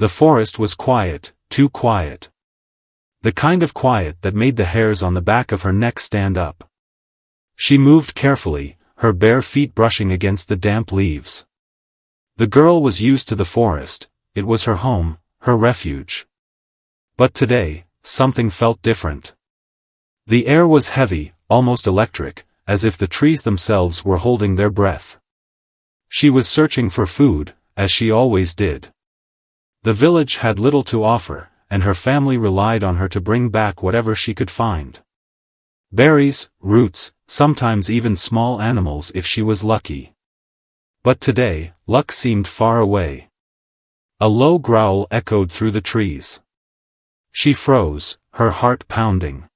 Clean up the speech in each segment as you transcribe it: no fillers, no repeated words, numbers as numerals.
The forest was quiet, too quiet. The kind of quiet that made the hairs on the back of her neck stand up. She moved carefully, her bare feet brushing against the damp leaves. The girl was used to the forest, it was her home, her refuge. But today, something felt different. The air was heavy, almost electric, as if the trees themselves were holding their breath. She was searching for food, as she always did. The village had little to offer, and her family relied on her to bring back whatever she could find. Berries, roots, sometimes even small animals if she was lucky. But today, luck seemed far away. A low growl echoed through the trees. She froze, her heart pounding.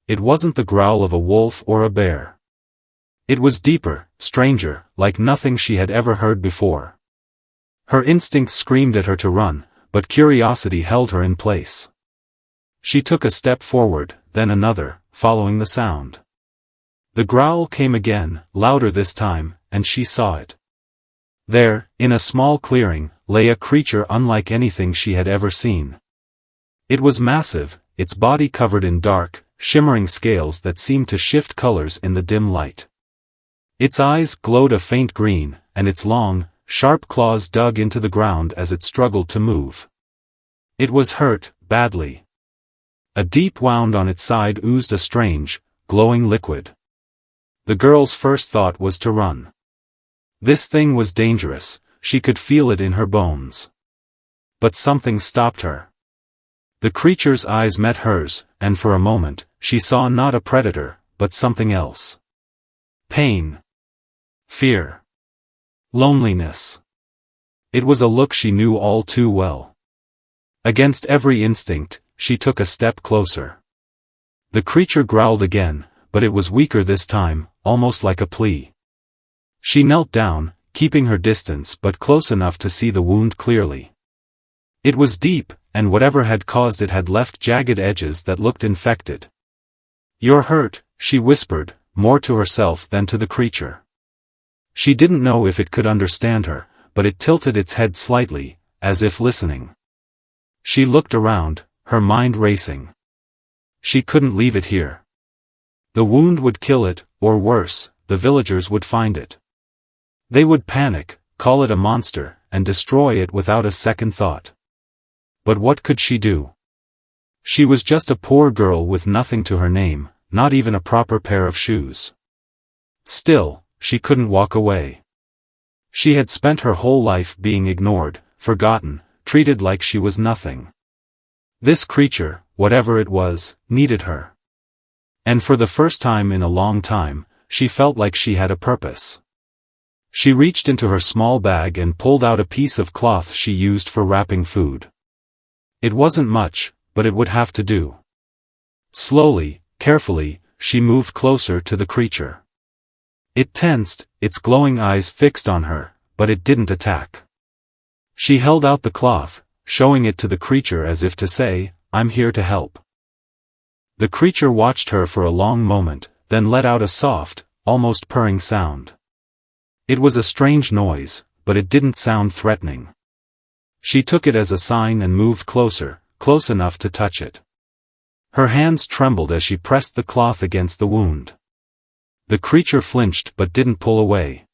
It wasn't the growl of a wolf or a bear. It was deeper, stranger, like nothing she had ever heard before. Her instincts screamed at her to run, but curiosity held her in place. She took a step forward, then another, following the sound. The growl came again, louder this time, and she saw it. There, in a small clearing, lay a creature unlike anything she had ever seen. It was massive, its body covered in dark, shimmering scales that seemed to shift colors in the dim light. Its eyes glowed a faint green, and its long, sharp claws dug into the ground as it struggled to move. It was hurt, badly. A deep wound on its side oozed a strange, glowing liquid. The girl's first thought was to run. This thing was dangerous, she could feel it in her bones. But something stopped her. The creature's eyes met hers, and for a moment, she saw not a predator, but something else. Pain. Fear. Loneliness. It was a look she knew all too well. Against every instinct, she took a step closer. The creature growled again, but it was weaker this time, almost like a plea. She knelt down, keeping her distance but close enough to see the wound clearly. It was deep, and whatever had caused it had left jagged edges that looked infected. "You're hurt," she whispered, more to herself than to the creature. She didn't know if it could understand her, but it tilted its head slightly, as if listening. She looked around, her mind racing. She couldn't leave it here. The wound would kill it, or worse, the villagers would find it. They would panic, call it a monster, and destroy it without a second thought. But what could she do? She was just a poor girl with nothing to her name, not even a proper pair of shoes. Still, she couldn't walk away. She had spent her whole life being ignored, forgotten, treated like she was nothing. This creature, whatever it was, needed her. And for the first time in a long time, she felt like she had a purpose. She reached into her small bag and pulled out a piece of cloth she used for wrapping food. It wasn't much, but it would have to do. Slowly, carefully, she moved closer to the creature. It tensed, its glowing eyes fixed on her, but it didn't attack. She held out the cloth, showing it to the creature as if to say, "I'm here to help." The creature watched her for a long moment, then let out a soft, almost purring sound. It was a strange noise, but it didn't sound threatening. She took it as a sign and moved closer, close enough to touch it. Her hands trembled as she pressed the cloth against the wound. The creature flinched but didn't pull away.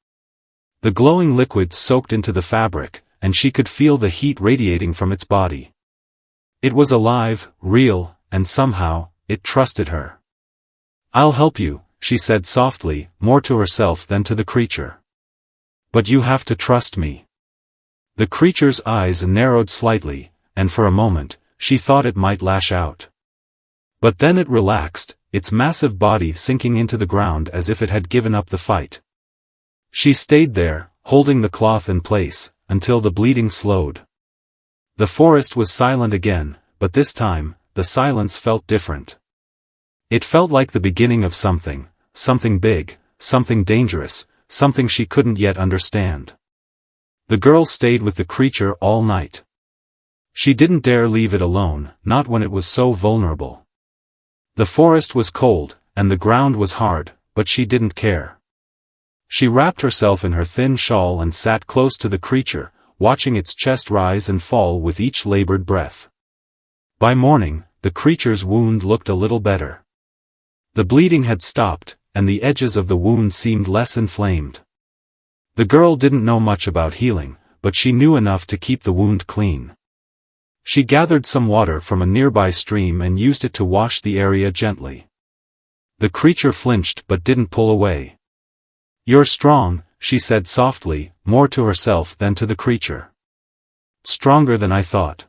The glowing liquid soaked into the fabric, and she could feel the heat radiating from its body. It was alive, real, and somehow, it trusted her. "I'll help you," she said softly, more to herself than to the creature. "But you have to trust me." The creature's eyes narrowed slightly, and for a moment, she thought it might lash out. But then it relaxed, its massive body sinking into the ground as if it had given up the fight. She stayed there, holding the cloth in place, until the bleeding slowed. The forest was silent again, but this time, the silence felt different. It felt like the beginning of something big, something dangerous, something she couldn't yet understand. The girl stayed with the creature all night. She didn't dare leave it alone, not when it was so vulnerable. The forest was cold, and the ground was hard, but she didn't care. She wrapped herself in her thin shawl and sat close to the creature, watching its chest rise and fall with each labored breath. By morning, the creature's wound looked a little better. The bleeding had stopped, and the edges of the wound seemed less inflamed. The girl didn't know much about healing, but she knew enough to keep the wound clean. She gathered some water from a nearby stream and used it to wash the area gently. The creature flinched but didn't pull away. "You're strong," she said softly, more to herself than to the creature. "Stronger than I thought."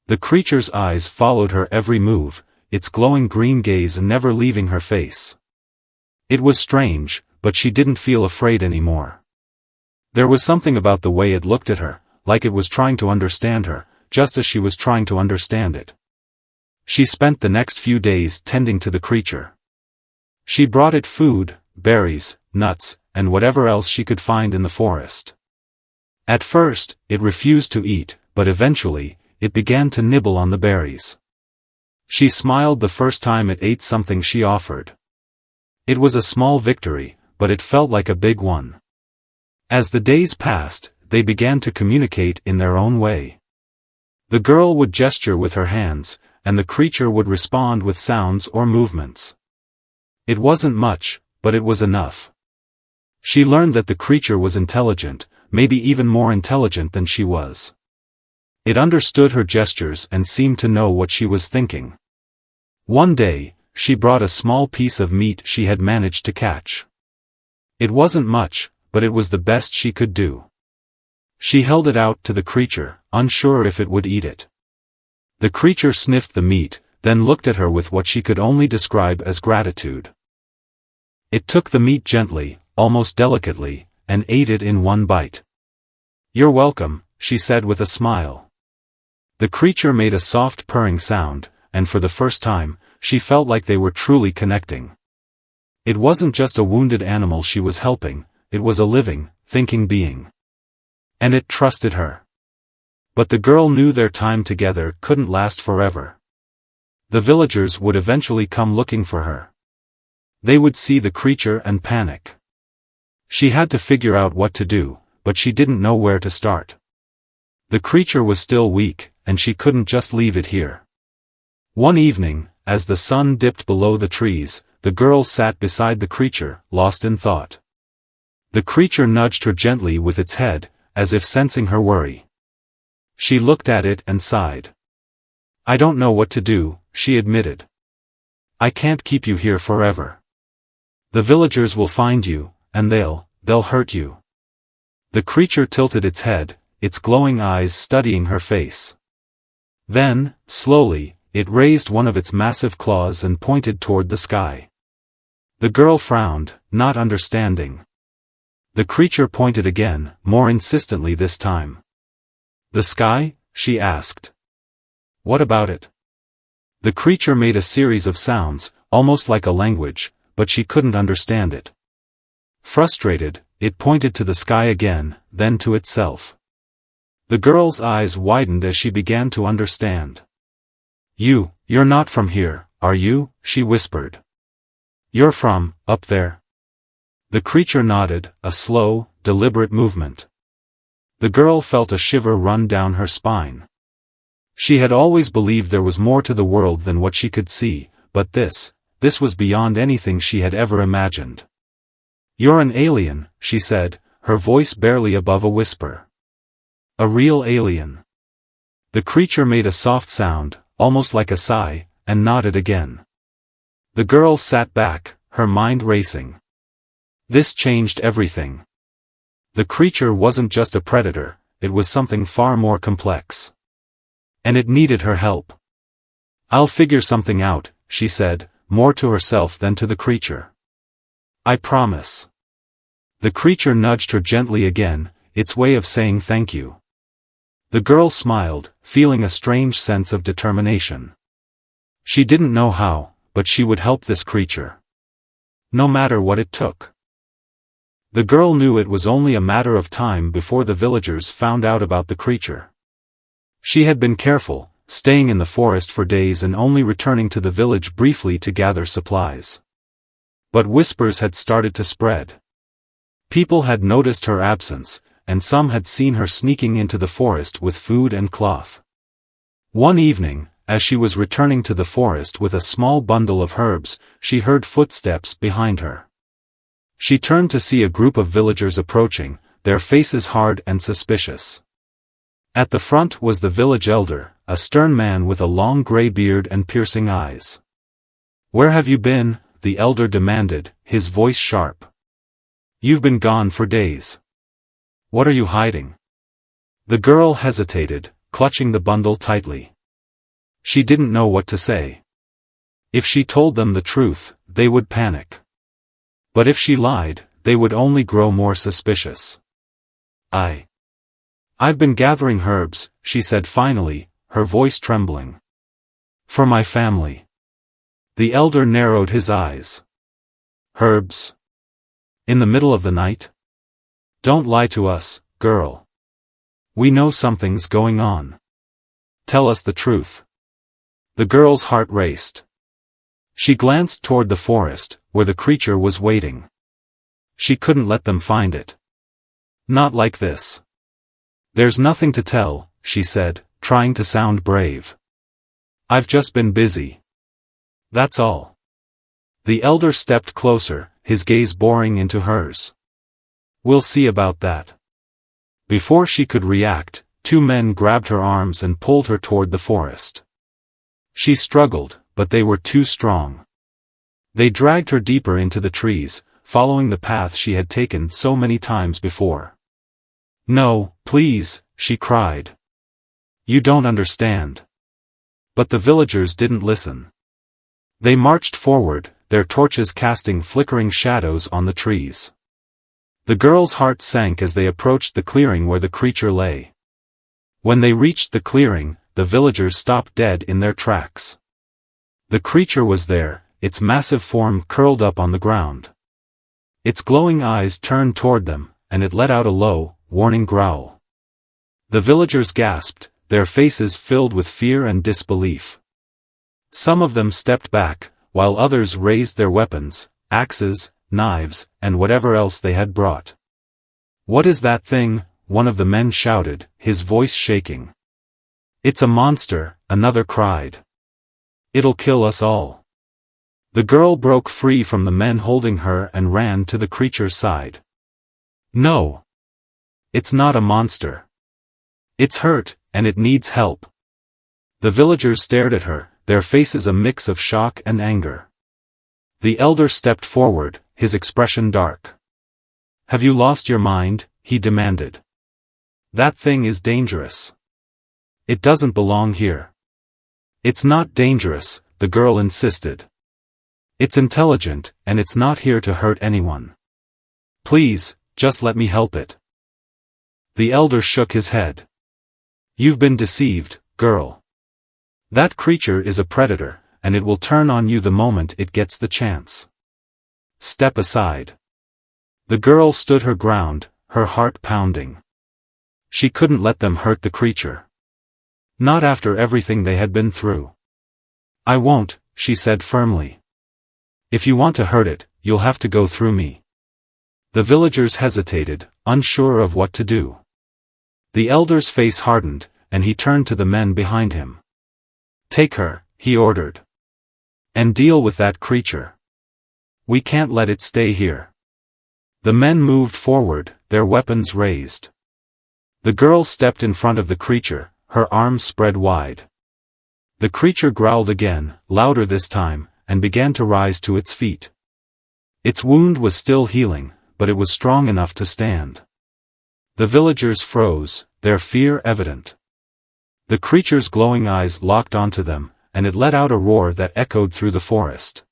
The creature's eyes followed her every move, its glowing green gaze never leaving her face. It was strange, but she didn't feel afraid anymore. There was something about the way it looked at her, like it was trying to understand her, just as she was trying to understand it. She spent the next few days tending to the creature. She brought it food, berries, nuts, and whatever else she could find in the forest. At first, it refused to eat, but eventually, it began to nibble on the berries. She smiled the first time it ate something she offered. It was a small victory, but it felt like a big one. As the days passed, they began to communicate in their own way. The girl would gesture with her hands, and the creature would respond with sounds or movements. It wasn't much, but it was enough. She learned that the creature was intelligent, maybe even more intelligent than she was. It understood her gestures and seemed to know what she was thinking. One day, she brought a small piece of meat she had managed to catch. It wasn't much, but it was the best she could do. She held it out to the creature, unsure if it would eat it. The creature sniffed the meat, then looked at her with what she could only describe as gratitude. It took the meat gently, almost delicately, and ate it in one bite. "You're welcome," she said with a smile. The creature made a soft purring sound, and for the first time, she felt like they were truly connecting. It wasn't just a wounded animal she was helping, it was a living, thinking being. And it trusted her. But the girl knew their time together couldn't last forever. The villagers would eventually come looking for her. They would see the creature and panic. She had to figure out what to do, but she didn't know where to start. The creature was still weak, and she couldn't just leave it here. One evening, as the sun dipped below the trees, the girl sat beside the creature, lost in thought. The creature nudged her gently with its head, as if sensing her worry. She looked at it and sighed. "I don't know what to do," she admitted. "I can't keep you here forever. The villagers will find you, and they'll hurt you." The creature tilted its head, its glowing eyes studying her face. Then, slowly, it raised one of its massive claws and pointed toward the sky. The girl frowned, not understanding. The creature pointed again, more insistently this time. "The sky?" she asked. "What about it?" The creature made a series of sounds, almost like a language, but she couldn't understand it. Frustrated, it pointed to the sky again, then to itself. The girl's eyes widened as she began to understand. You're not from here, are you?" she whispered. "You're from, up there." The creature nodded, a slow, deliberate movement. The girl felt a shiver run down her spine. She had always believed there was more to the world than what she could see, but this was beyond anything she had ever imagined. "You're an alien," she said, her voice barely above a whisper. "A real alien." The creature made a soft sound, almost like a sigh, and nodded again. The girl sat back, her mind racing. This changed everything. The creature wasn't just a predator, it was something far more complex. And it needed her help. "I'll figure something out," she said, more to herself than to the creature. "I promise." The creature nudged her gently again, its way of saying thank you. The girl smiled, feeling a strange sense of determination. She didn't know how, but she would help this creature. No matter what it took. The girl knew it was only a matter of time before the villagers found out about the creature. She had been careful, staying in the forest for days and only returning to the village briefly to gather supplies. But whispers had started to spread. People had noticed her absence, and some had seen her sneaking into the forest with food and cloth. One evening, as she was returning to the forest with a small bundle of herbs, she heard footsteps behind her. She turned to see a group of villagers approaching, their faces hard and suspicious. At the front was the village elder, a stern man with a long gray beard and piercing eyes. "Where have you been?" the elder demanded, his voice sharp. "You've been gone for days. What are you hiding?" The girl hesitated, clutching the bundle tightly. She didn't know what to say. If she told them the truth, they would panic. But if she lied, they would only grow more suspicious. I've been gathering herbs," she said finally, her voice trembling. "For my family." The elder narrowed his eyes. "Herbs? In the middle of the night? Don't lie to us, girl. We know something's going on. Tell us the truth." The girl's heart raced. She glanced toward the forest, where the creature was waiting. She couldn't let them find it. Not like this. "There's nothing to tell," she said, trying to sound brave. "I've just been busy. That's all." The elder stepped closer, his gaze boring into hers. "We'll see about that." Before she could react, two men grabbed her arms and pulled her toward the forest. She struggled, but they were too strong. They dragged her deeper into the trees, following the path she had taken so many times before. "No, please," she cried. "You don't understand." But the villagers didn't listen. They marched forward, their torches casting flickering shadows on the trees. The girl's heart sank as they approached the clearing where the creature lay. When they reached the clearing, the villagers stopped dead in their tracks. The creature was there, its massive form curled up on the ground. Its glowing eyes turned toward them, and it let out a low, warning growl. The villagers gasped, their faces filled with fear and disbelief. Some of them stepped back, while others raised their weapons, axes, knives, and whatever else they had brought. "What is that thing?" one of the men shouted, his voice shaking. "It's a monster," another cried. "It'll kill us all." The girl broke free from the men holding her and ran to the creature's side. "No. It's not a monster. It's hurt, and it needs help." The villagers stared at her, their faces a mix of shock and anger. The elder stepped forward, his expression dark. "Have you lost your mind?" he demanded. "That thing is dangerous. It doesn't belong here." "It's not dangerous," the girl insisted. "It's intelligent, and it's not here to hurt anyone. Please, just let me help it." The elder shook his head. "You've been deceived, girl. That creature is a predator, and it will turn on you the moment it gets the chance. Step aside." The girl stood her ground, her heart pounding. She couldn't let them hurt the creature. Not after everything they had been through. "I won't," she said firmly. "If you want to hurt it, you'll have to go through me." The villagers hesitated, unsure of what to do. The elder's face hardened, and he turned to the men behind him. "Take her," he ordered. "And deal with that creature. We can't let it stay here." The men moved forward, their weapons raised. The girl stepped in front of the creature, her arms spread wide. The creature growled again, louder this time, and began to rise to its feet. Its wound was still healing, but it was strong enough to stand. The villagers froze, their fear evident. The creature's glowing eyes locked onto them, and it let out a roar that echoed through the forest.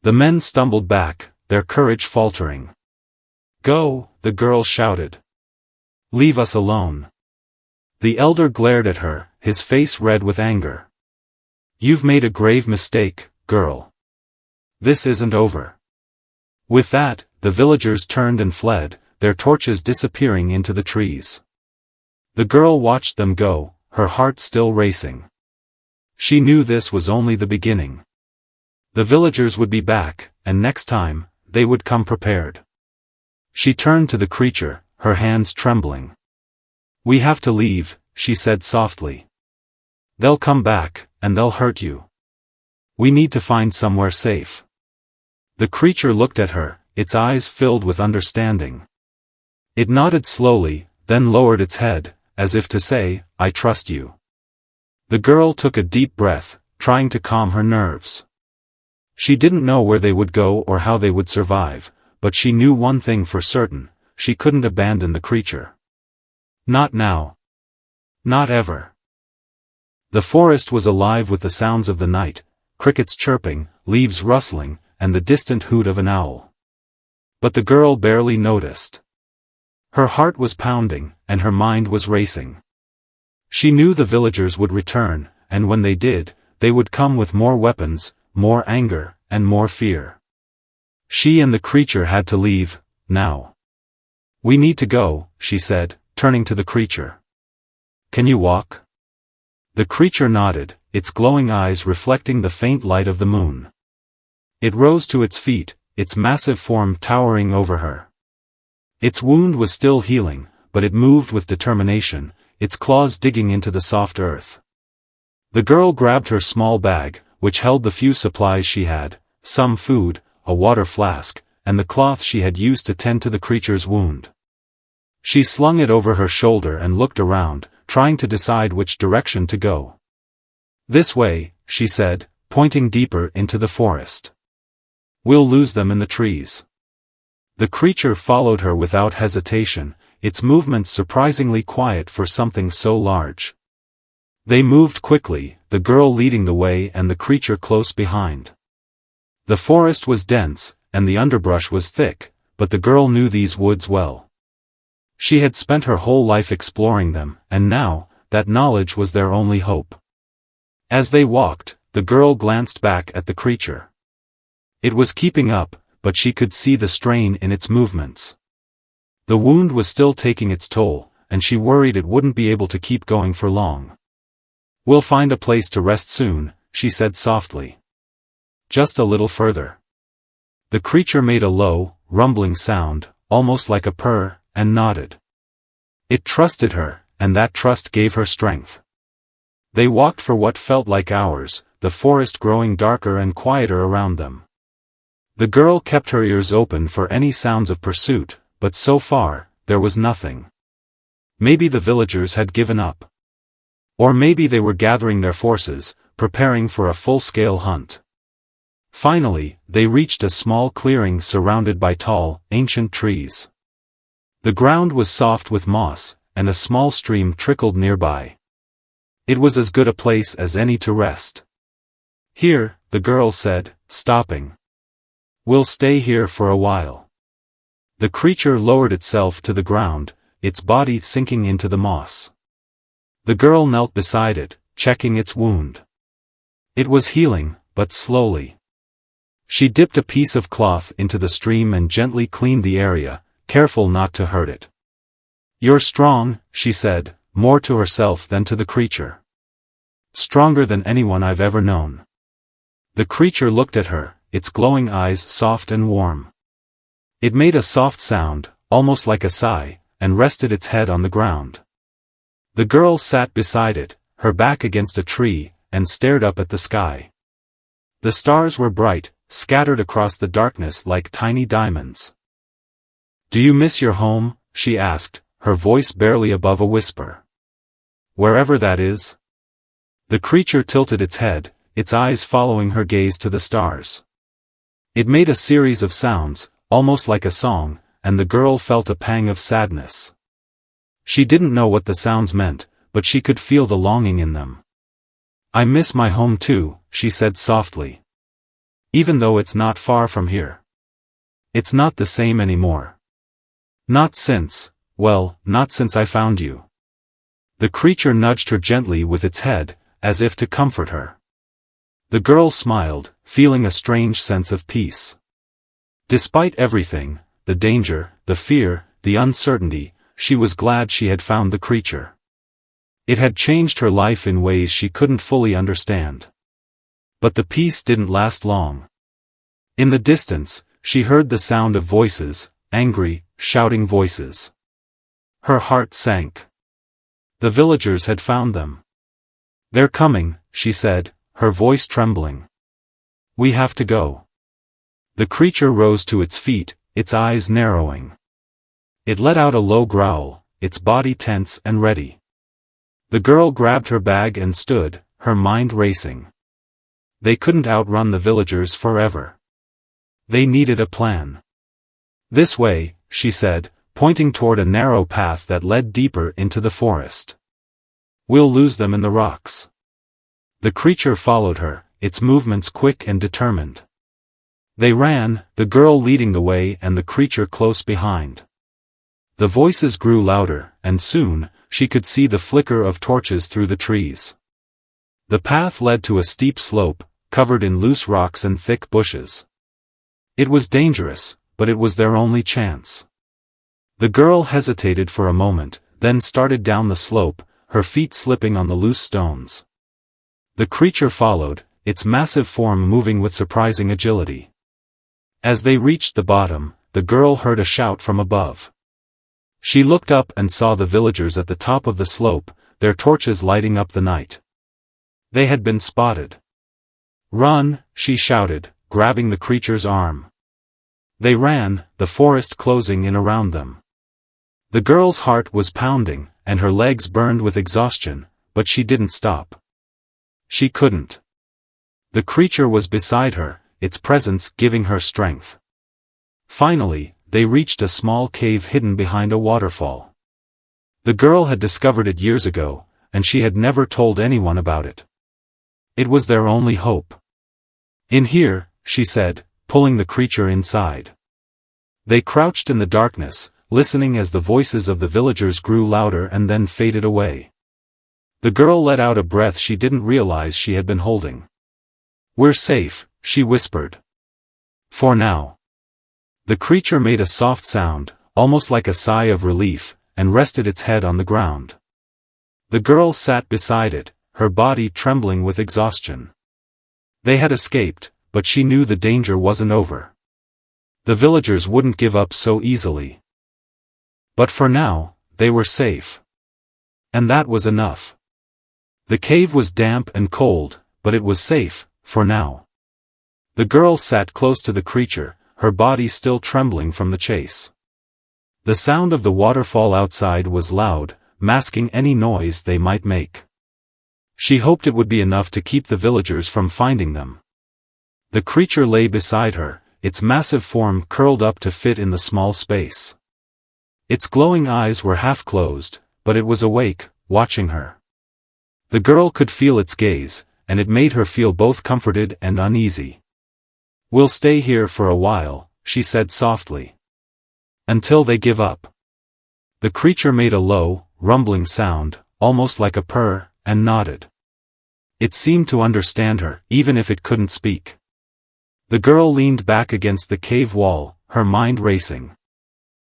The men stumbled back, their courage faltering. "Go," the girl shouted. "Leave us alone." The elder glared at her, his face red with anger. "You've made a grave mistake, girl. This isn't over." With that, the villagers turned and fled, their torches disappearing into the trees. The girl watched them go, her heart still racing. She knew this was only the beginning. The villagers would be back, and next time, they would come prepared. She turned to the creature, her hands trembling. "We have to leave," she said softly. "They'll come back, and they'll hurt you. We need to find somewhere safe." The creature looked at her, its eyes filled with understanding. It nodded slowly, then lowered its head, as if to say, "I trust you." The girl took a deep breath, trying to calm her nerves. She didn't know where they would go or how they would survive, but she knew one thing for certain: she couldn't abandon the creature. Not now. Not ever. The forest was alive with the sounds of the night, crickets chirping, leaves rustling, and the distant hoot of an owl. But the girl barely noticed. Her heart was pounding, and her mind was racing. She knew the villagers would return, and when they did, they would come with more weapons, more anger, and more fear. She and the creature had to leave, now. "We need to go," she said, turning to the creature. "Can you walk?" The creature nodded, its glowing eyes reflecting the faint light of the moon. It rose to its feet, its massive form towering over her. Its wound was still healing, but it moved with determination, its claws digging into the soft earth. The girl grabbed her small bag, which held the few supplies she had, some food, a water flask, and the cloth she had used to tend to the creature's wound. She slung it over her shoulder and looked around, trying to decide which direction to go. "This way," she said, pointing deeper into the forest. "We'll lose them in the trees." The creature followed her without hesitation, its movements surprisingly quiet for something so large. They moved quickly, the girl leading the way and the creature close behind. The forest was dense, and the underbrush was thick, but the girl knew these woods well. She had spent her whole life exploring them, and now, that knowledge was their only hope. As they walked, the girl glanced back at the creature. It was keeping up, but she could see the strain in its movements. The wound was still taking its toll, and she worried it wouldn't be able to keep going for long. "We'll find a place to rest soon," she said softly. "Just a little further." The creature made a low, rumbling sound, almost like a purr, and nodded. It trusted her, and that trust gave her strength. They walked for what felt like hours, the forest growing darker and quieter around them. The girl kept her ears open for any sounds of pursuit, but so far, there was nothing. Maybe the villagers had given up. Or maybe they were gathering their forces, preparing for a full-scale hunt. Finally, they reached a small clearing surrounded by tall, ancient trees. The ground was soft with moss, and a small stream trickled nearby. It was as good a place as any to rest. "Here," the girl said, stopping. "We'll stay here for a while." The creature lowered itself to the ground, its body sinking into the moss. The girl knelt beside it, checking its wound. It was healing, but slowly. She dipped a piece of cloth into the stream and gently cleaned the area, careful not to hurt it. "You're strong," she said, more to herself than to the creature. "Stronger than anyone I've ever known." The creature looked at her, its glowing eyes soft and warm. It made a soft sound, almost like a sigh, and rested its head on the ground. The girl sat beside it, her back against a tree, and stared up at the sky. The stars were bright, scattered across the darkness like tiny diamonds. "Do you miss your home?" she asked, her voice barely above a whisper. "Wherever that is?" The creature tilted its head, its eyes following her gaze to the stars. It made a series of sounds, almost like a song, and the girl felt a pang of sadness. She didn't know what the sounds meant, but she could feel the longing in them. "I miss my home too," she said softly. "Even though it's not far from here. It's not the same anymore. Not since I found you." The creature nudged her gently with its head, as if to comfort her. The girl smiled, feeling a strange sense of peace. Despite everything, the danger, the fear, the uncertainty, she was glad she had found the creature. It had changed her life in ways she couldn't fully understand. But the peace didn't last long. In the distance, she heard the sound of voices, angry, shouting voices. Her heart sank. The villagers had found them. "They're coming," she said, her voice trembling. "We have to go." The creature rose to its feet, its eyes narrowing. It let out a low growl, its body tense and ready. The girl grabbed her bag and stood, her mind racing. They couldn't outrun the villagers forever. They needed a plan. "This way," she said, pointing toward a narrow path that led deeper into the forest. "We'll lose them in the rocks." The creature followed her, its movements quick and determined. They ran, the girl leading the way and the creature close behind. The voices grew louder, and soon, she could see the flicker of torches through the trees. The path led to a steep slope, covered in loose rocks and thick bushes. It was dangerous, but it was their only chance. The girl hesitated for a moment, then started down the slope, her feet slipping on the loose stones. The creature followed, its massive form moving with surprising agility. As they reached the bottom, the girl heard a shout from above. She looked up and saw the villagers at the top of the slope, their torches lighting up the night. They had been spotted. "Run!" she shouted, grabbing the creature's arm. They ran, the forest closing in around them. The girl's heart was pounding, and her legs burned with exhaustion, but she didn't stop. She couldn't. The creature was beside her, its presence giving her strength. Finally, they reached a small cave hidden behind a waterfall. The girl had discovered it years ago, and she had never told anyone about it. It was their only hope. "In here," she said, pulling the creature inside. They crouched in the darkness, listening as the voices of the villagers grew louder and then faded away. The girl let out a breath she didn't realize she had been holding. "We're safe," she whispered. "For now." The creature made a soft sound, almost like a sigh of relief, and rested its head on the ground. The girl sat beside it, her body trembling with exhaustion. They had escaped, but she knew the danger wasn't over. The villagers wouldn't give up so easily. But for now, they were safe. And that was enough. The cave was damp and cold, but it was safe, for now. The girl sat close to the creature, her body still trembling from the chase. The sound of the waterfall outside was loud, masking any noise they might make. She hoped it would be enough to keep the villagers from finding them. The creature lay beside her, its massive form curled up to fit in the small space. Its glowing eyes were half closed, but it was awake, watching her. The girl could feel its gaze, and it made her feel both comforted and uneasy. "We'll stay here for a while," she said softly. "Until they give up." The creature made a low, rumbling sound, almost like a purr, and nodded. It seemed to understand her, even if it couldn't speak. The girl leaned back against the cave wall, her mind racing.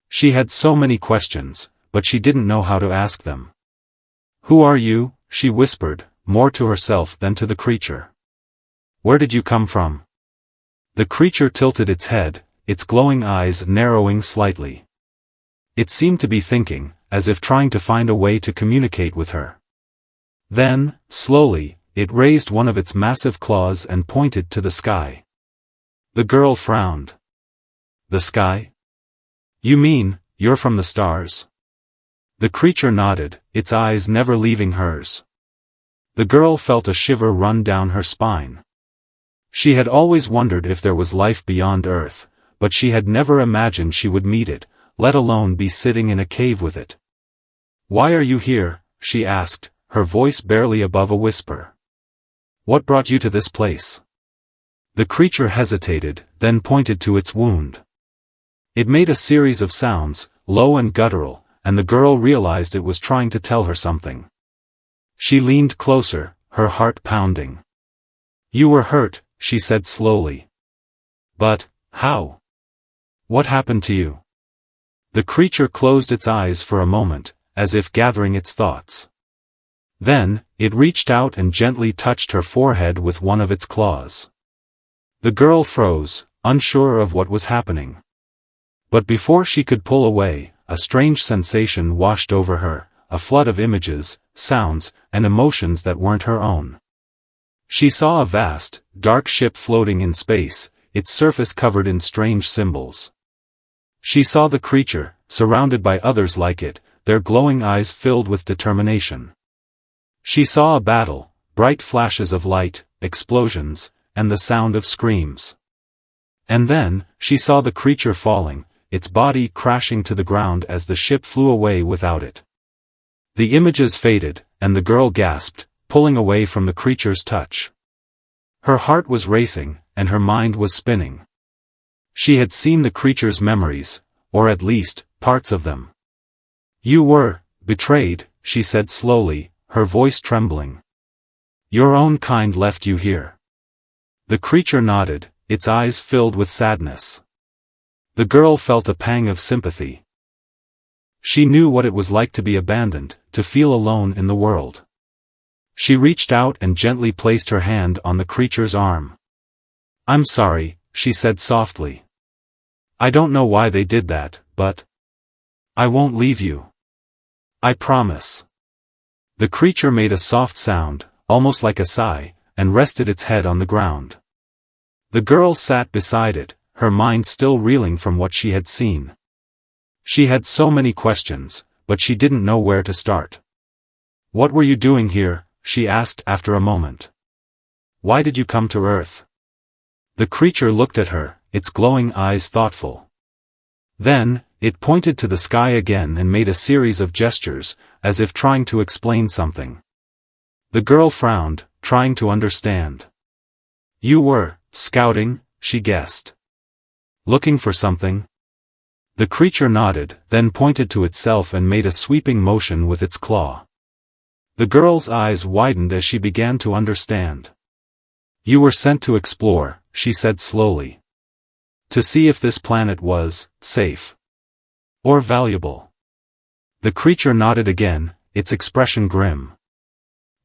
She had so many questions, but she didn't know how to ask them. "Who are you?" she whispered, more to herself than to the creature. "Where did you come from?" The creature tilted its head, its glowing eyes narrowing slightly. It seemed to be thinking, as if trying to find a way to communicate with her. Then, slowly, it raised one of its massive claws and pointed to the sky. The girl frowned. "The sky? You mean, you're from the stars?" The creature nodded, its eyes never leaving hers. The girl felt a shiver run down her spine. She had always wondered if there was life beyond Earth, but she had never imagined she would meet it, let alone be sitting in a cave with it. "Why are you here?" she asked, her voice barely above a whisper. "What brought you to this place?" The creature hesitated, then pointed to its wound. It made a series of sounds, low and guttural, and the girl realized it was trying to tell her something. She leaned closer, her heart pounding. "You were hurt," she said slowly. "But, how? What happened to you?" The creature closed its eyes for a moment, as if gathering its thoughts. Then, it reached out and gently touched her forehead with one of its claws. The girl froze, unsure of what was happening. But before she could pull away, a strange sensation washed over her, a flood of images, sounds, and emotions that weren't her own. She saw a vast, dark ship floating in space, its surface covered in strange symbols. She saw the creature, surrounded by others like it, their glowing eyes filled with determination. She saw a battle, bright flashes of light, explosions, and the sound of screams. And then, she saw the creature falling, its body crashing to the ground as the ship flew away without it. The images faded, and the girl gasped, pulling away from the creature's touch. Her heart was racing, and her mind was spinning. She had seen the creature's memories, or at least, parts of them. "You were betrayed," she said slowly, her voice trembling. "Your own kind left you here." The creature nodded, its eyes filled with sadness. The girl felt a pang of sympathy. She knew what it was like to be abandoned, to feel alone in the world. She reached out and gently placed her hand on the creature's arm. "I'm sorry," she said softly. "I don't know why they did that, but I won't leave you. I promise." The creature made a soft sound, almost like a sigh, and rested its head on the ground. The girl sat beside it, her mind still reeling from what she had seen. She had so many questions, but she didn't know where to start. "What were you doing here?" she asked after a moment. "Why did you come to Earth?" The creature looked at her, its glowing eyes thoughtful. Then, it pointed to the sky again and made a series of gestures, as if trying to explain something. The girl frowned, trying to understand. "You were scouting," she guessed. "Looking for something?" The creature nodded, then pointed to itself and made a sweeping motion with its claw. The girl's eyes widened as she began to understand. "You were sent to explore," she said slowly. "To see if this planet was safe or valuable." The creature nodded again, its expression grim.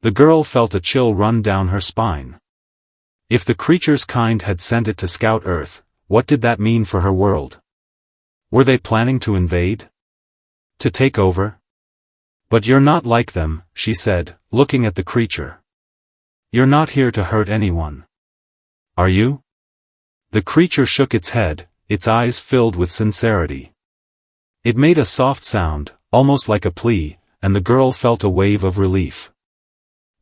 The girl felt a chill run down her spine. If the creature's kind had sent it to scout Earth, what did that mean for her world? Were they planning to invade? To take over? "But you're not like them," she said, looking at the creature. "You're not here to hurt anyone. Are you?" The creature shook its head, its eyes filled with sincerity. It made a soft sound, almost like a plea, and the girl felt a wave of relief.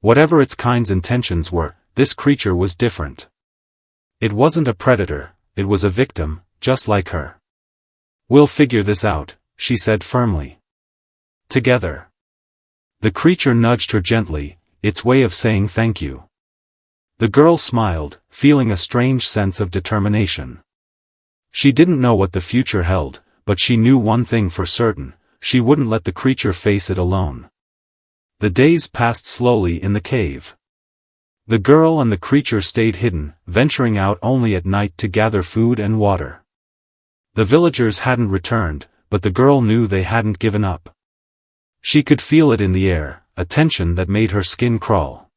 Whatever its kind's intentions were, this creature was different. It wasn't a predator, it was a victim, just like her. "We'll figure this out," she said firmly. "Together." The creature nudged her gently, its way of saying thank you. The girl smiled, feeling a strange sense of determination. She didn't know what the future held, but she knew one thing for certain: she wouldn't let the creature face it alone. The days passed slowly in the cave. The girl and the creature stayed hidden, venturing out only at night to gather food and water. The villagers hadn't returned, but the girl knew they hadn't given up. She could feel it in the air, a tension that made her skin crawl.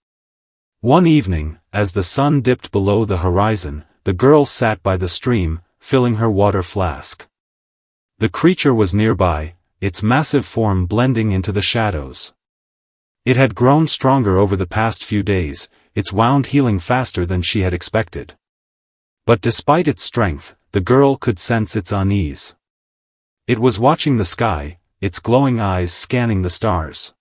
One evening, as the sun dipped below the horizon, the girl sat by the stream, filling her water flask. The creature was nearby, its massive form blending into the shadows. It had grown stronger over the past few days, its wound healing faster than she had expected. But despite its strength, the girl could sense its unease. It was watching the sky, its glowing eyes scanning the stars.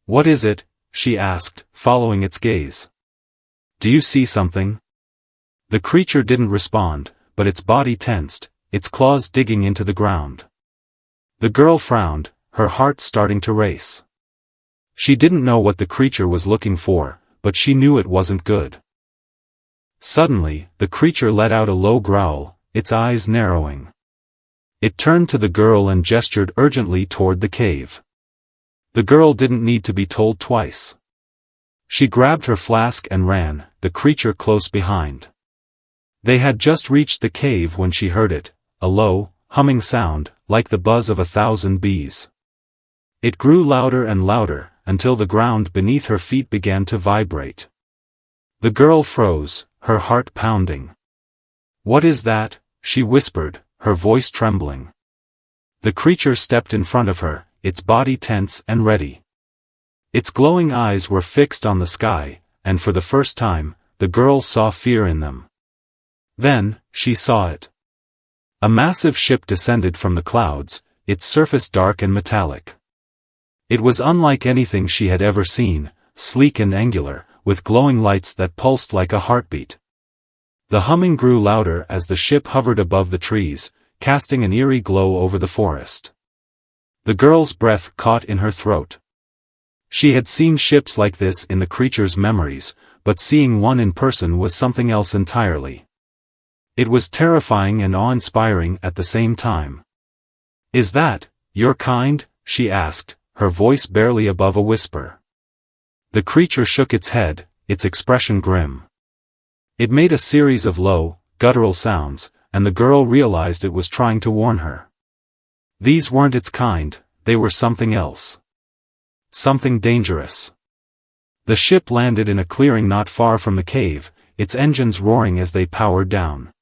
"What is it?" she asked, following its gaze. "Do you see something?" The creature didn't respond, but its body tensed, its claws digging into the ground. The girl frowned, her heart starting to race. She didn't know what the creature was looking for, but she knew it wasn't good. Suddenly, the creature let out a low growl, its eyes narrowing. It turned to the girl and gestured urgently toward the cave. The girl didn't need to be told twice. She grabbed her flask and ran, the creature close behind. They had just reached the cave when she heard it, a low, humming sound, like the buzz of 1,000 bees. It grew louder and louder, until the ground beneath her feet began to vibrate. The girl froze, her heart pounding. "What is that?" she whispered, her voice trembling. The creature stepped in front of her, its body tense and ready. Its glowing eyes were fixed on the sky, and for the first time, the girl saw fear in them. Then, she saw it. A massive ship descended from the clouds, its surface dark and metallic. It was unlike anything she had ever seen, sleek and angular, with glowing lights that pulsed like a heartbeat. The humming grew louder as the ship hovered above the trees, casting an eerie glow over the forest. The girl's breath caught in her throat. She had seen ships like this in the creature's memories, but seeing one in person was something else entirely. It was terrifying and awe-inspiring at the same time. "Is that your kind?" she asked, her voice barely above a whisper. The creature shook its head, its expression grim. It made a series of low, guttural sounds, and the girl realized it was trying to warn her. These weren't its kind, they were something else. Something dangerous. The ship landed in a clearing not far from the cave, its engines roaring as they powered down.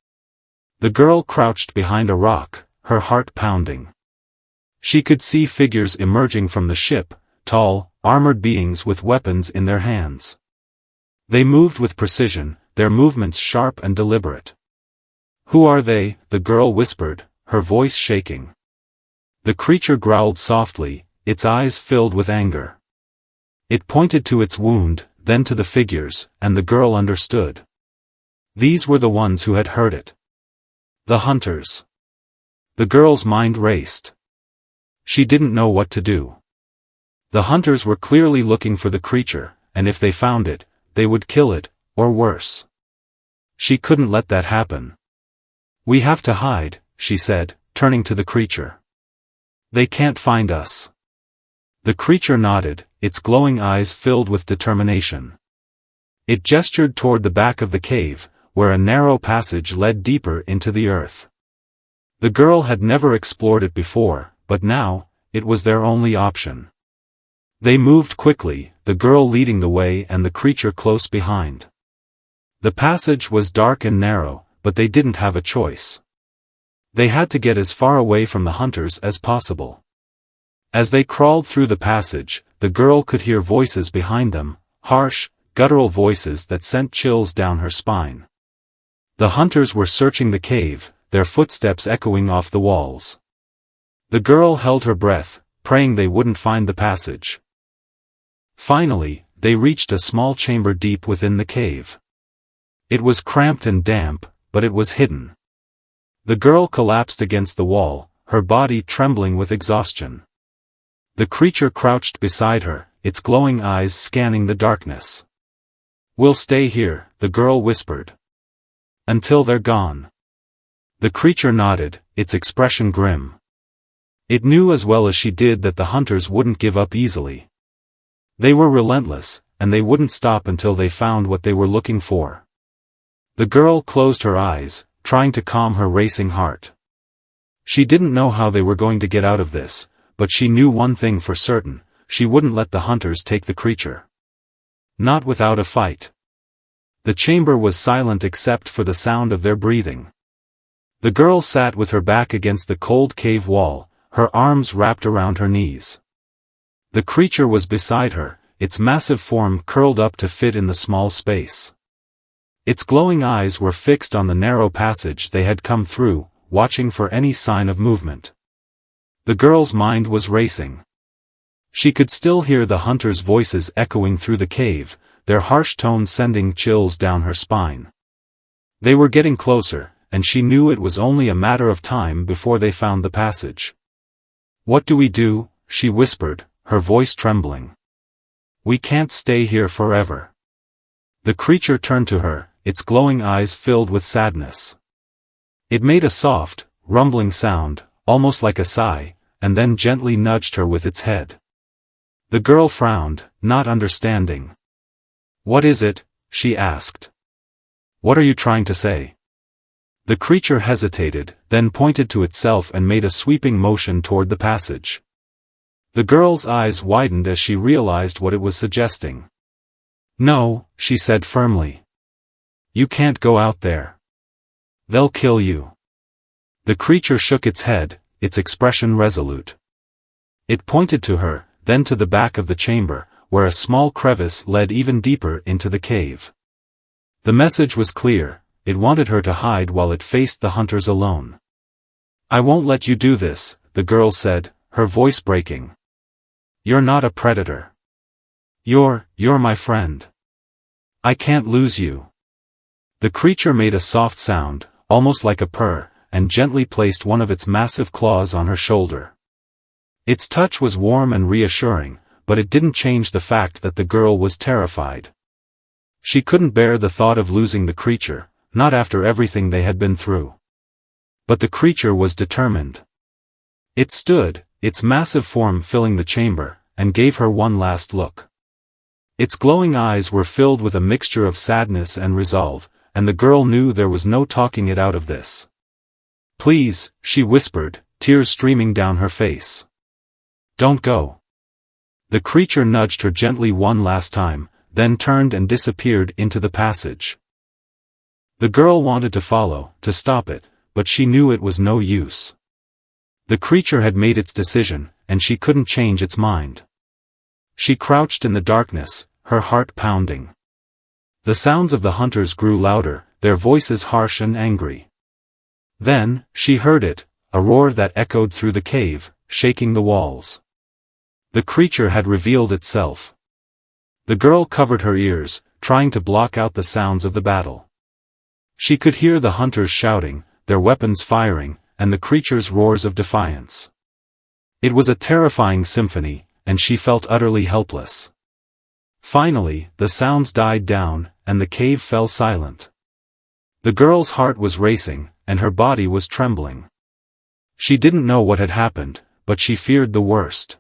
The girl crouched behind a rock, her heart pounding. She could see figures emerging from the ship, tall, armored beings with weapons in their hands. They moved with precision, their movements sharp and deliberate. "Who are they?" the girl whispered, her voice shaking. The creature growled softly, its eyes filled with anger. It pointed to its wound, then to the figures, and the girl understood. These were the ones who had heard it. The hunters. The girl's mind raced. She didn't know what to do. The hunters were clearly looking for the creature, and if they found it, they would kill it, or worse. She couldn't let that happen. "We have to hide," she said, turning to the creature. "They can't find us." The creature nodded, its glowing eyes filled with determination. It gestured toward the back of the cave, where a narrow passage led deeper into the earth. The girl had never explored it before, but now, it was their only option. They moved quickly, the girl leading the way and the creature close behind. The passage was dark and narrow, but they didn't have a choice. They had to get as far away from the hunters as possible. As they crawled through the passage, the girl could hear voices behind them, harsh, guttural voices that sent chills down her spine. The hunters were searching the cave, their footsteps echoing off the walls. The girl held her breath, praying they wouldn't find the passage. Finally, they reached a small chamber deep within the cave. It was cramped and damp, but it was hidden. The girl collapsed against the wall, her body trembling with exhaustion. The creature crouched beside her, its glowing eyes scanning the darkness. "We'll stay here," the girl whispered. "Until they're gone." The creature nodded, its expression grim. It knew as well as she did that the hunters wouldn't give up easily. They were relentless, and they wouldn't stop until they found what they were looking for. The girl closed her eyes, trying to calm her racing heart. She didn't know how they were going to get out of this, but she knew one thing for certain: she wouldn't let the hunters take the creature. Not without a fight. The chamber was silent except for the sound of their breathing. The girl sat with her back against the cold cave wall, her arms wrapped around her knees. The creature was beside her, its massive form curled up to fit in the small space. Its glowing eyes were fixed on the narrow passage they had come through, watching for any sign of movement. The girl's mind was racing. She could still hear the hunters' voices echoing through the cave, their harsh tones sending chills down her spine. They were getting closer, and she knew it was only a matter of time before they found the passage. "What do we do?" she whispered, her voice trembling. "We can't stay here forever." The creature turned to her, its glowing eyes filled with sadness. It made a soft, rumbling sound, almost like a sigh, and then gently nudged her with its head. The girl frowned, not understanding. "What is it?" she asked. "What are you trying to say?" The creature hesitated, then pointed to itself and made a sweeping motion toward the passage. The girl's eyes widened as she realized what it was suggesting. "No," she said firmly. "You can't go out there. They'll kill you." The creature shook its head, its expression resolute. It pointed to her, then to the back of the chamber, where a small crevice led even deeper into the cave. The message was clear, it wanted her to hide while it faced the hunters alone. "I won't let you do this," the girl said, her voice breaking. "You're not a predator. You're my friend. I can't lose you." The creature made a soft sound, almost like a purr, and gently placed one of its massive claws on her shoulder. Its touch was warm and reassuring, but it didn't change the fact that the girl was terrified. She couldn't bear the thought of losing the creature, not after everything they had been through. But the creature was determined. It stood, its massive form filling the chamber, and gave her one last look. Its glowing eyes were filled with a mixture of sadness and resolve, and the girl knew there was no talking it out of this. "Please," she whispered, tears streaming down her face. "Don't go." The creature nudged her gently one last time, then turned and disappeared into the passage. The girl wanted to follow, to stop it, but she knew it was no use. The creature had made its decision, and she couldn't change its mind. She crouched in the darkness, her heart pounding. The sounds of the hunters grew louder, their voices harsh and angry. Then, she heard it, a roar that echoed through the cave, shaking the walls. The creature had revealed itself. The girl covered her ears, trying to block out the sounds of the battle. She could hear the hunters shouting, their weapons firing, and the creature's roars of defiance. It was a terrifying symphony, and she felt utterly helpless. Finally, the sounds died down, and the cave fell silent. The girl's heart was racing, and her body was trembling. She didn't know what had happened, but she feared the worst.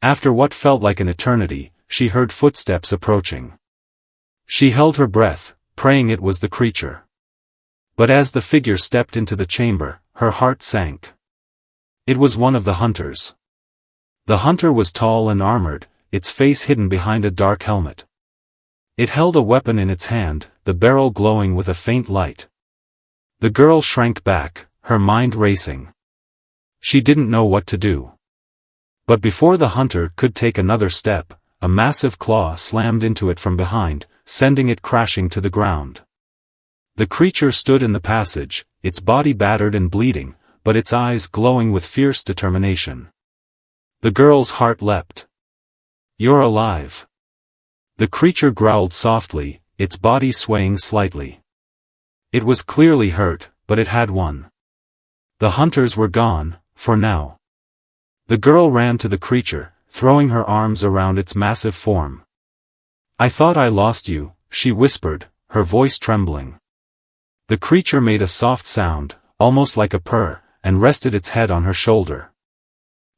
After what felt like an eternity, she heard footsteps approaching. She held her breath, praying it was the creature. But as the figure stepped into the chamber, her heart sank. It was one of the hunters. The hunter was tall and armored, its face hidden behind a dark helmet. It held a weapon in its hand, the barrel glowing with a faint light. The girl shrank back, her mind racing. She didn't know what to do. But before the hunter could take another step, a massive claw slammed into it from behind, sending it crashing to the ground. The creature stood in the passage, its body battered and bleeding, but its eyes glowing with fierce determination. The girl's heart leapt. "You're alive." The creature growled softly, its body swaying slightly. It was clearly hurt, but it had won. The hunters were gone, for now. The girl ran to the creature, throwing her arms around its massive form. "I thought I lost you," she whispered, her voice trembling. The creature made a soft sound, almost like a purr, and rested its head on her shoulder.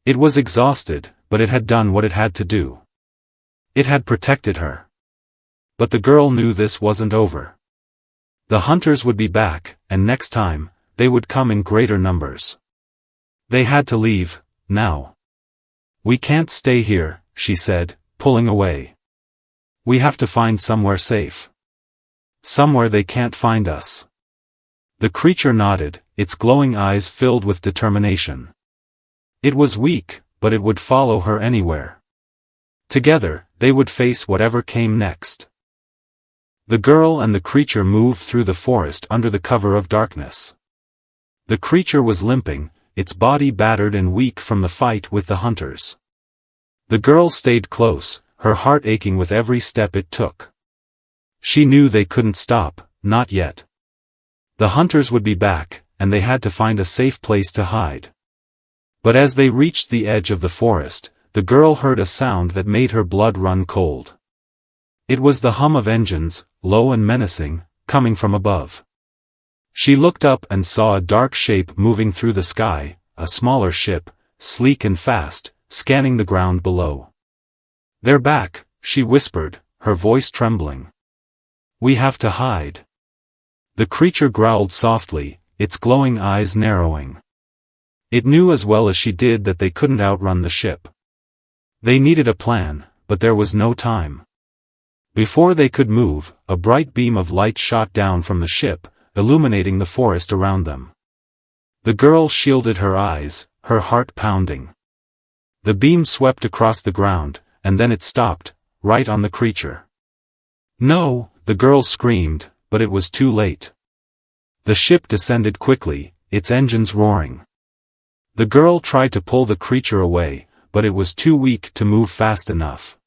It was exhausted, but it had done what it had to do. It had protected her. But the girl knew this wasn't over. The hunters would be back, and next time, they would come in greater numbers. They had to leave, now. "We can't stay here," she said, pulling away. "We have to find somewhere safe. Somewhere they can't find us." The creature nodded, its glowing eyes filled with determination. It was weak, but it would follow her anywhere. Together, they would face whatever came next. The girl and the creature moved through the forest under the cover of darkness. The creature was limping, its body battered and weak from the fight with the hunters. The girl stayed close, her heart aching with every step it took. She knew they couldn't stop, not yet. The hunters would be back, and they had to find a safe place to hide. But as they reached the edge of the forest, the girl heard a sound that made her blood run cold. It was the hum of engines, low and menacing, coming from above. She looked up and saw a dark shape moving through the sky, a smaller ship, sleek and fast, scanning the ground below. "They're back," she whispered, her voice trembling. "We have to hide." The creature growled softly, its glowing eyes narrowing. It knew as well as she did that they couldn't outrun the ship. They needed a plan, but there was no time. Before they could move, a bright beam of light shot down from the ship, illuminating the forest around them. The girl shielded her eyes, her heart pounding. The beam swept across the ground, and then it stopped, right on the creature. No, the girl screamed, but it was too late. The ship descended quickly, its engines roaring. The girl tried to pull the creature away, but it was too weak to move fast enough.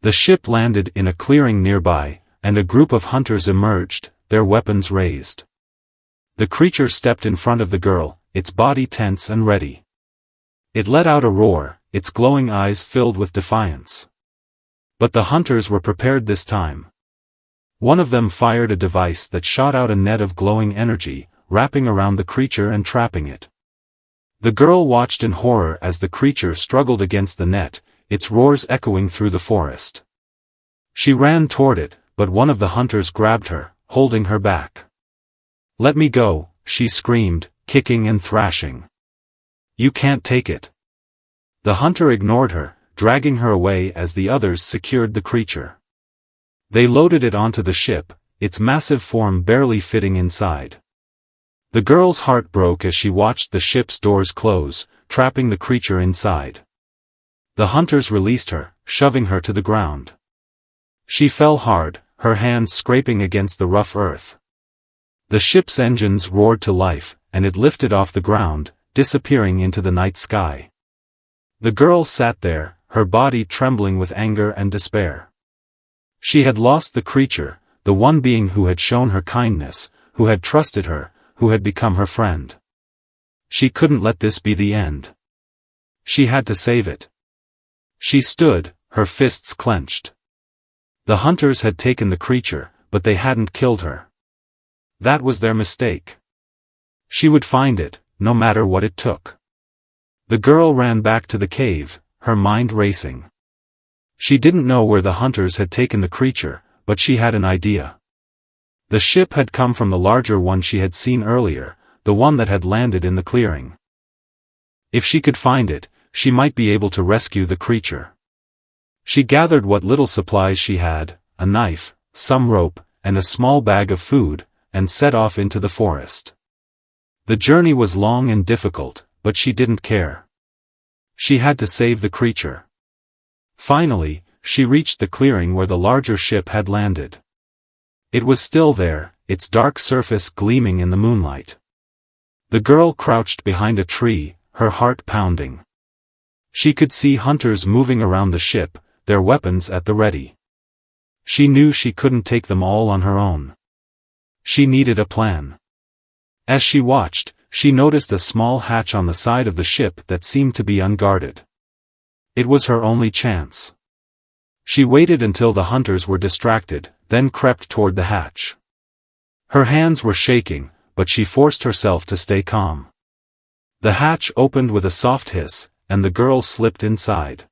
The ship landed in a clearing nearby, and a group of hunters emerged, their weapons raised. The creature stepped in front of the girl, its body tense and ready. It let out a roar, its glowing eyes filled with defiance. But the hunters were prepared this time. One of them fired a device that shot out a net of glowing energy, wrapping around the creature and trapping it. The girl watched in horror as the creature struggled against the net, its roars echoing through the forest. She ran toward it, but one of the hunters grabbed her, holding her back. "Let me go," she screamed, kicking and thrashing. "You can't take it." The hunter ignored her, dragging her away as the others secured the creature. They loaded it onto the ship, its massive form barely fitting inside. The girl's heart broke as she watched the ship's doors close, trapping the creature inside. The hunters released her, shoving her to the ground. She fell hard, her hands scraping against the rough earth. The ship's engines roared to life, and it lifted off the ground, disappearing into the night sky. The girl sat there, her body trembling with anger and despair. She had lost the creature, the one being who had shown her kindness, who had trusted her, who had become her friend. She couldn't let this be the end. She had to save it. She stood, her fists clenched. The hunters had taken the creature, but they hadn't killed her. That was their mistake. She would find it, no matter what it took. The girl ran back to the cave, her mind racing. She didn't know where the hunters had taken the creature, but she had an idea. The ship had come from the larger one she had seen earlier, the one that had landed in the clearing. If she could find it, she might be able to rescue the creature. She gathered what little supplies she had, a knife, some rope, and a small bag of food, and set off into the forest. The journey was long and difficult, but she didn't care. She had to save the creature. Finally, she reached the clearing where the larger ship had landed. It was still there, its dark surface gleaming in the moonlight. The girl crouched behind a tree, her heart pounding. She could see hunters moving around the ship, their weapons at the ready. She knew she couldn't take them all on her own. She needed a plan. As she watched, she noticed a small hatch on the side of the ship that seemed to be unguarded. It was her only chance. She waited until the hunters were distracted, then crept toward the hatch. Her hands were shaking, but she forced herself to stay calm. The hatch opened with a soft hiss, and the girl slipped inside.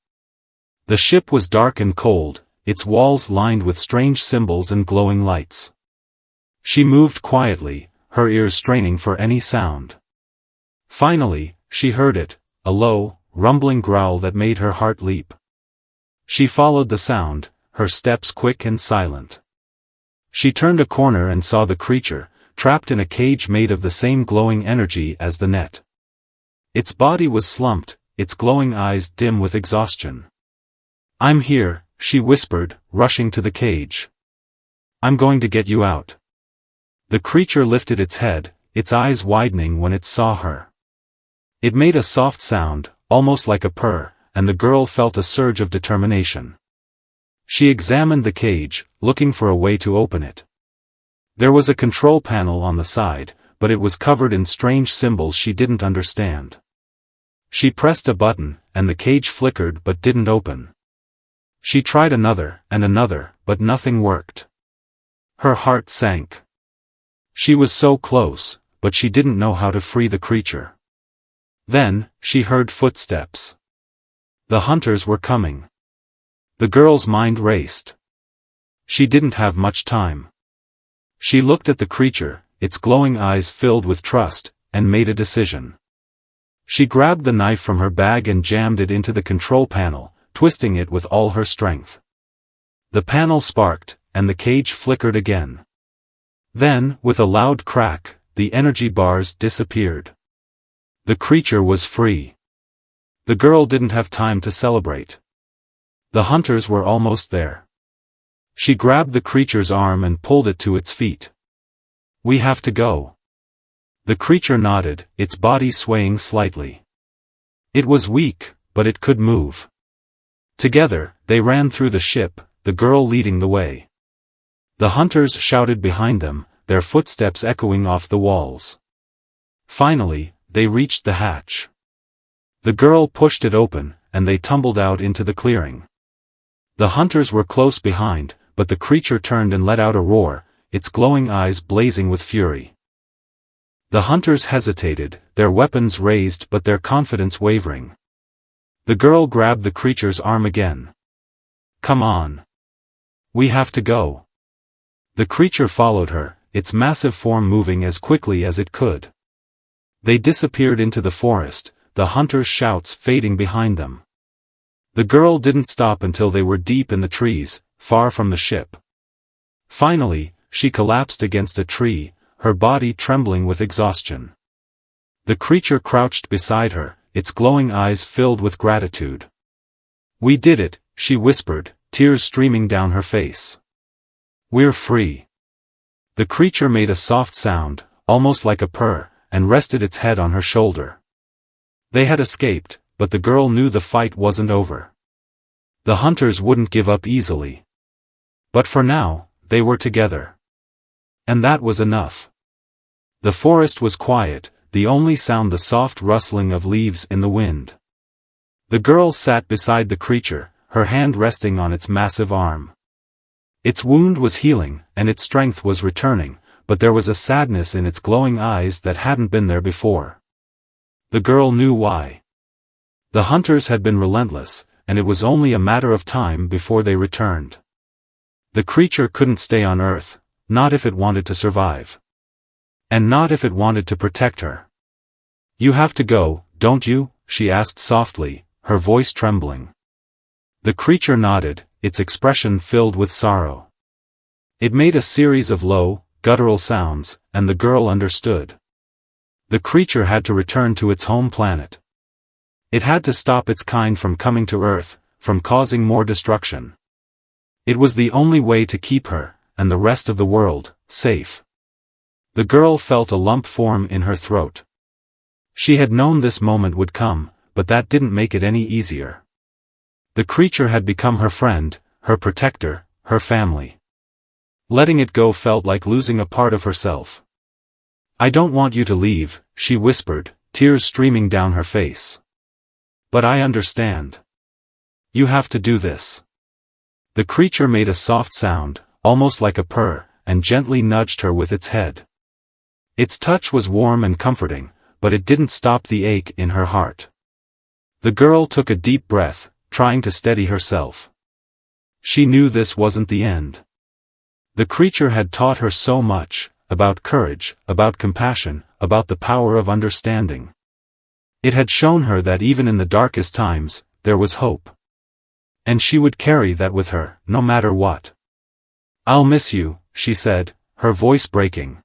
The ship was dark and cold, its walls lined with strange symbols and glowing lights. She moved quietly, her ears straining for any sound. Finally, she heard it, a low, rumbling growl that made her heart leap. She followed the sound, her steps quick and silent. She turned a corner and saw the creature, trapped in a cage made of the same glowing energy as the net. Its body was slumped, its glowing eyes dim with exhaustion. "I'm here," she whispered, rushing to the cage. "I'm going to get you out." The creature lifted its head, its eyes widening when it saw her. It made a soft sound, almost like a purr, and the girl felt a surge of determination. She examined the cage, looking for a way to open it. There was a control panel on the side, but it was covered in strange symbols she didn't understand. She pressed a button, and the cage flickered but didn't open. She tried another, and another, but nothing worked. Her heart sank. She was so close, but she didn't know how to free the creature. Then, she heard footsteps. The hunters were coming. The girl's mind raced. She didn't have much time. She looked at the creature, its glowing eyes filled with trust, and made a decision. She grabbed the knife from her bag and jammed it into the control panel, twisting it with all her strength. The panel sparked, and the cage flickered again. Then, with a loud crack, the energy bars disappeared. The creature was free. The girl didn't have time to celebrate. The hunters were almost there. She grabbed the creature's arm and pulled it to its feet. "We have to go." The creature nodded, its body swaying slightly. It was weak, but it could move. Together, they ran through the ship, the girl leading the way. The hunters shouted behind them, their footsteps echoing off the walls. Finally, they reached the hatch. The girl pushed it open, and they tumbled out into the clearing. The hunters were close behind, but the creature turned and let out a roar, its glowing eyes blazing with fury. The hunters hesitated, their weapons raised but their confidence wavering. The girl grabbed the creature's arm again. "Come on. We have to go." The creature followed her, its massive form moving as quickly as it could. They disappeared into the forest, the hunters' shouts fading behind them. The girl didn't stop until they were deep in the trees, far from the ship. Finally, she collapsed against a tree, her body trembling with exhaustion. The creature crouched beside her, its glowing eyes filled with gratitude. "We did it," she whispered, tears streaming down her face. "We're free." The creature made a soft sound, almost like a purr, and rested its head on her shoulder. They had escaped, but the girl knew the fight wasn't over. The hunters wouldn't give up easily. But for now, they were together. And that was enough. The forest was quiet, the only sound the soft rustling of leaves in the wind. The girl sat beside the creature, her hand resting on its massive arm. Its wound was healing, and its strength was returning, but there was a sadness in its glowing eyes that hadn't been there before. The girl knew why. The hunters had been relentless, and it was only a matter of time before they returned. The creature couldn't stay on Earth, not if it wanted to survive. And not if it wanted to protect her. "You have to go, don't you?" she asked softly, her voice trembling. The creature nodded, its expression filled with sorrow. It made a series of low, guttural sounds, and the girl understood. The creature had to return to its home planet. It had to stop its kind from coming to Earth, from causing more destruction. It was the only way to keep her, and the rest of the world, safe. The girl felt a lump form in her throat. She had known this moment would come, but that didn't make it any easier. The creature had become her friend, her protector, her family. Letting it go felt like losing a part of herself. "I don't want you to leave," she whispered, tears streaming down her face. "But I understand. You have to do this." The creature made a soft sound, almost like a purr, and gently nudged her with its head. Its touch was warm and comforting, but it didn't stop the ache in her heart. The girl took a deep breath, trying to steady herself. She knew this wasn't the end. The creature had taught her so much, about courage, about compassion, about the power of understanding. It had shown her that even in the darkest times, there was hope. And she would carry that with her, no matter what. "I'll miss you," she said, her voice breaking.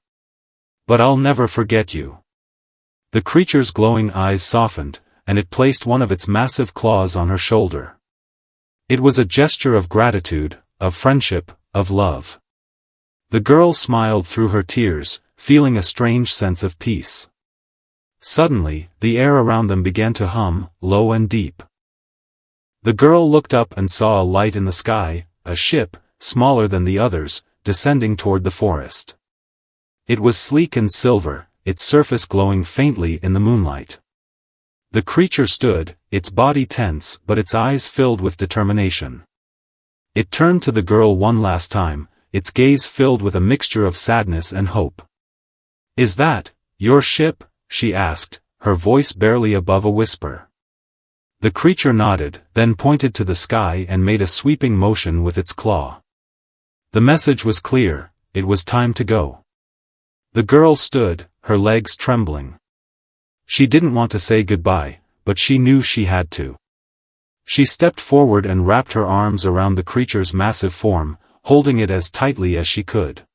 "But I'll never forget you." The creature's glowing eyes softened, and it placed one of its massive claws on her shoulder. It was a gesture of gratitude, of friendship, of love. The girl smiled through her tears, feeling a strange sense of peace. Suddenly, the air around them began to hum, low and deep. The girl looked up and saw a light in the sky, a ship, smaller than the others, descending toward the forest. It was sleek and silver, its surface glowing faintly in the moonlight. The creature stood, its body tense but its eyes filled with determination. It turned to the girl one last time, its gaze filled with a mixture of sadness and hope. "Is that your ship?" she asked, her voice barely above a whisper. The creature nodded, then pointed to the sky and made a sweeping motion with its claw. The message was clear, it was time to go. The girl stood, her legs trembling. She didn't want to say goodbye, but she knew she had to. She stepped forward and wrapped her arms around the creature's massive form, holding it as tightly as she could.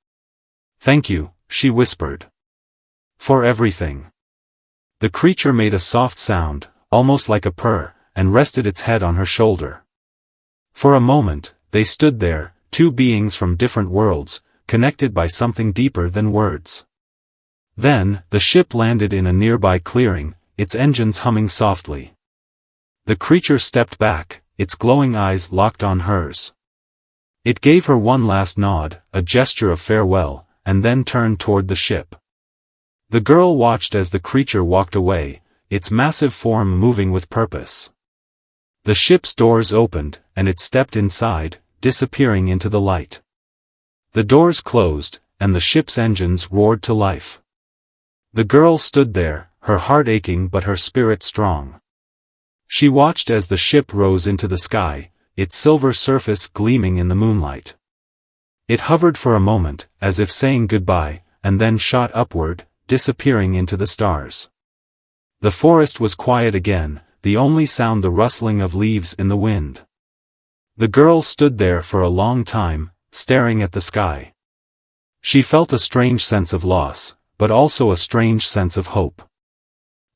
"Thank you," she whispered. "For everything." The creature made a soft sound, almost like a purr, and rested its head on her shoulder. For a moment, they stood there, two beings from different worlds, connected by something deeper than words. Then, the ship landed in a nearby clearing, its engines humming softly. The creature stepped back, its glowing eyes locked on hers. It gave her one last nod, a gesture of farewell, and then turned toward the ship. The girl watched as the creature walked away, its massive form moving with purpose. The ship's doors opened, and it stepped inside, disappearing into the light. The doors closed, and the ship's engines roared to life. The girl stood there, her heart aching but her spirit strong. She watched as the ship rose into the sky, its silver surface gleaming in the moonlight. It hovered for a moment, as if saying goodbye, and then shot upward, disappearing into the stars. The forest was quiet again, the only sound the rustling of leaves in the wind. The girl stood there for a long time, staring at the sky. She felt a strange sense of loss, but also a strange sense of hope.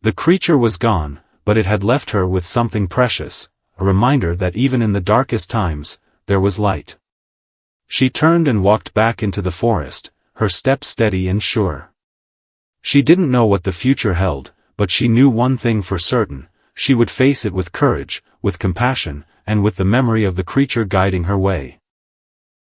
The creature was gone, but it had left her with something precious, a reminder that even in the darkest times, there was light. She turned and walked back into the forest, her steps steady and sure. She didn't know what the future held, but she knew one thing for certain: she would face it with courage, with compassion, and with the memory of the creature guiding her way.